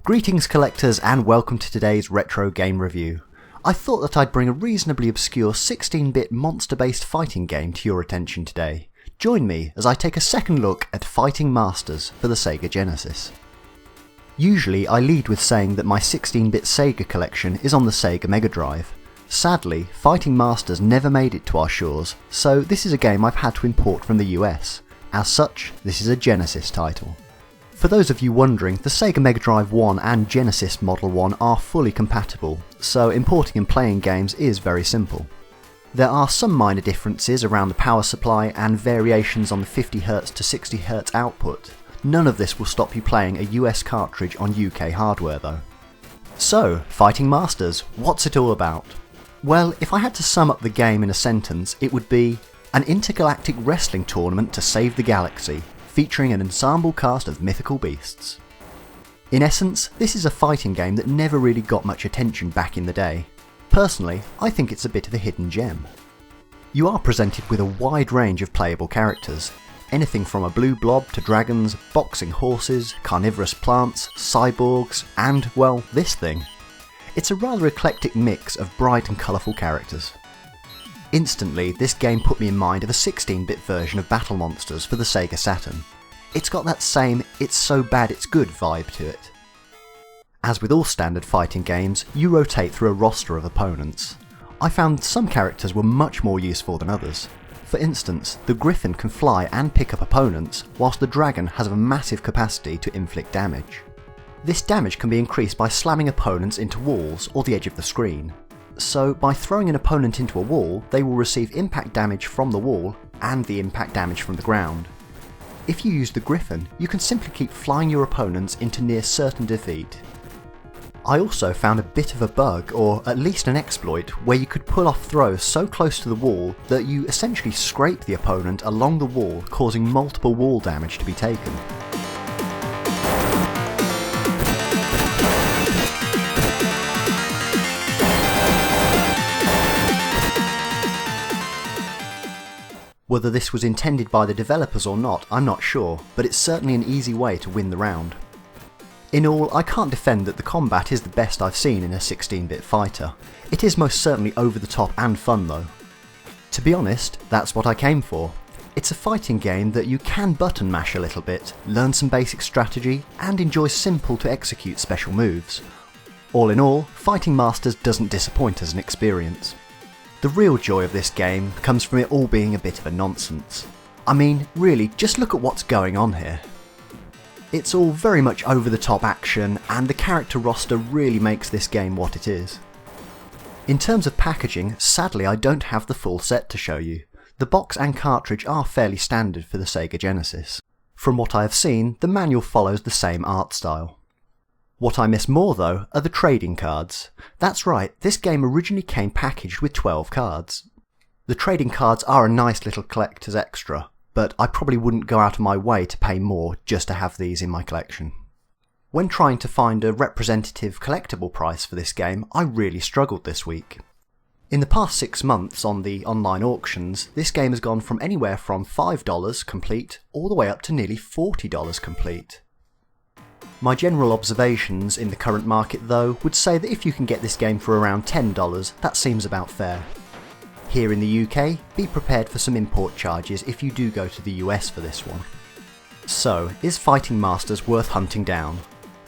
Greetings collectors and welcome to today's retro game review. I thought that I'd bring a reasonably obscure 16-bit monster-based fighting game to your attention today. Join me as I take a second look at Fighting Masters for the Sega Genesis. Usually I lead with saying that my 16-bit Sega collection is on the Sega Mega Drive. Sadly, Fighting Masters never made it to our shores, so this is a game I've had to import from the US. As such, this is a Genesis title. For those of you wondering, the Sega Mega Drive 1 and Genesis Model 1 are fully compatible, so importing and playing games is very simple. There are some minor differences around the power supply and variations on the 50Hz to 60Hz output. None of this will stop you playing a US cartridge on UK hardware though. So, Fighting Masters, what's it all about? Well, if I had to sum up the game in a sentence, it would be an intergalactic wrestling tournament to save the galaxy, featuring an ensemble cast of mythical beasts. In essence, this is a fighting game that never really got much attention back in the day. Personally, I think it's a bit of a hidden gem. You are presented with a wide range of playable characters, anything from a blue blob to dragons, boxing horses, carnivorous plants, cyborgs, and, well, this thing. It's a rather eclectic mix of bright and colourful characters. Instantly, this game put me in mind of a 16-bit version of Battle Monsters for the Sega Saturn. It's got that same "it's so bad it's good" vibe to it. As with all standard fighting games, you rotate through a roster of opponents. I found some characters were much more useful than others. For instance, the Griffin can fly and pick up opponents, whilst the Dragon has a massive capacity to inflict damage. This damage can be increased by slamming opponents into walls or the edge of the screen. So by throwing an opponent into a wall, they will receive impact damage from the wall and the impact damage from the ground. If you use the Griffin, you can simply keep flying your opponents into near certain defeat. I also found a bit of a bug, or at least an exploit, where you could pull off throws so close to the wall that you essentially scrape the opponent along the wall, causing multiple wall damage to be taken. Whether this was intended by the developers or not, I'm not sure, but it's certainly an easy way to win the round. In all, I can't defend that the combat is the best I've seen in a 16-bit fighter. It is most certainly over the top and fun though. To be honest, that's what I came for. It's a fighting game that you can button mash a little bit, learn some basic strategy, and enjoy simple to execute special moves. All in all, Fighting Masters doesn't disappoint as an experience. The real joy of this game comes from it all being a bit of a nonsense. I mean, really, just look at what's going on here. It's all very much over the top action, and the character roster really makes this game what it is. In terms of packaging, sadly I don't have the full set to show you. The box and cartridge are fairly standard for the Sega Genesis. From what I have seen, the manual follows the same art style. What I miss more though are the trading cards. That's right, this game originally came packaged with 12 cards. The trading cards are a nice little collector's extra, but I probably wouldn't go out of my way to pay more just to have these in my collection. When trying to find a representative collectible price for this game, I really struggled this week. In the past 6 months on the online auctions, this game has gone from anywhere from $5 complete all the way up to nearly $40 complete. My general observations in the current market though would say that if you can get this game for around $10, that seems about fair. Here in the UK, be prepared for some import charges if you do go to the US for this one. So, is Fighting Masters worth hunting down?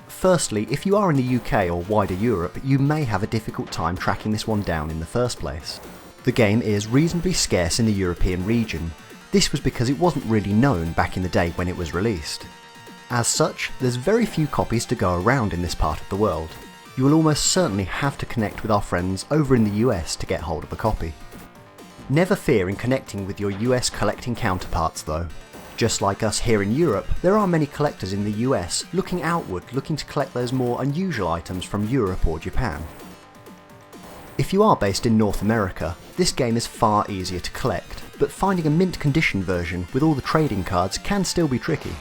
Firstly, if you are in the UK or wider Europe, you may have a difficult time tracking this one down in the first place. The game is reasonably scarce in the European region. This was because it wasn't really known back in the day when it was released. As such, there's very few copies to go around in this part of the world. You will almost certainly have to connect with our friends over in the US to get hold of a copy. Never fear in connecting with your US collecting counterparts though. Just like us here in Europe, there are many collectors in the US looking outward, looking to collect those more unusual items from Europe or Japan. If you are based in North America, this game is far easier to collect, but finding a mint condition version with all the trading cards can still be tricky.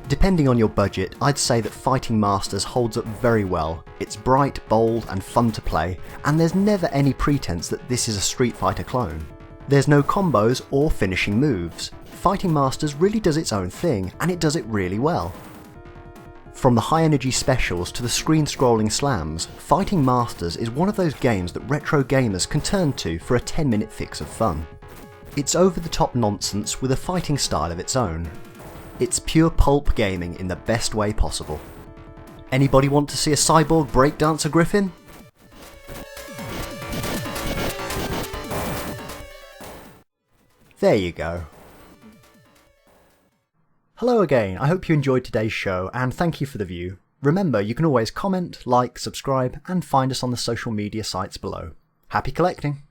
Depending on your budget, I'd say that Fighting Masters holds up very well. It's bright, bold and fun to play, and there's never any pretense that this is a Street Fighter clone. There's no combos or finishing moves. Fighting Masters really does its own thing, and it does it really well. From the high-energy specials to the screen-scrolling slams, Fighting Masters is one of those games that retro gamers can turn to for a 10-minute fix of fun. It's over-the-top nonsense with a fighting style of its own. It's pure pulp gaming in the best way possible. Anybody want to see a cyborg breakdancer Griffin? There you go. Hello again, I hope you enjoyed today's show and thank you for the view. Remember, you can always comment, like, subscribe and find us on the social media sites below. Happy collecting!